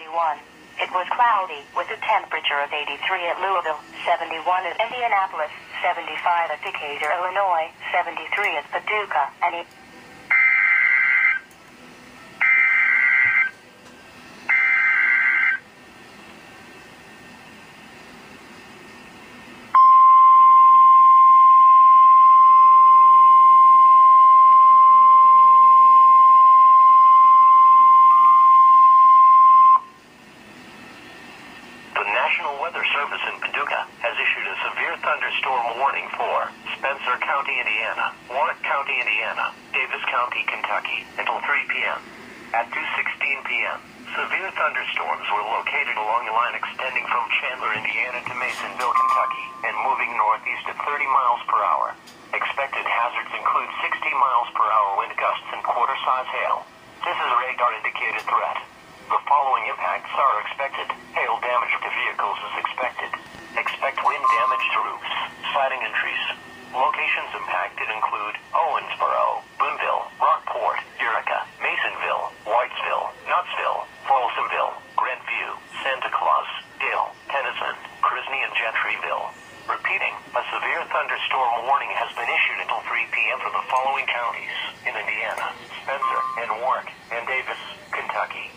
71. It was cloudy, with a temperature of 83 at Louisville, 71 at Indianapolis, 75 at Decatur, Illinois, 73 at Paducah, and National Weather Service in Paducah has issued a severe thunderstorm warning for Spencer County, Indiana, Warwick County, Indiana, Davis County, Kentucky, until 3 p.m. At 2:16 p.m., severe thunderstorms were located along a line extending from Chandler, Indiana to Masonville, Kentucky, and moving northeast at 30 miles per hour. Expected hazards include 60 miles per hour wind gusts and quarter-size hail. This is a radar-indicated threat. The following impacts are expected. Hail damage to vehicles is expected. Expect wind damage to roofs, siding and trees. Locations impacted include Owensboro, Boonville, Rockport, Eureka, Masonville, Whitesville, Knoxville, Folsomville, Grantview, Santa Claus, Dale, Tennyson, Crisney, and Gentryville. Repeating, a severe thunderstorm warning has been issued until 3 p.m. for the following counties in Indiana: Spencer and Warwick and Davis, Kentucky.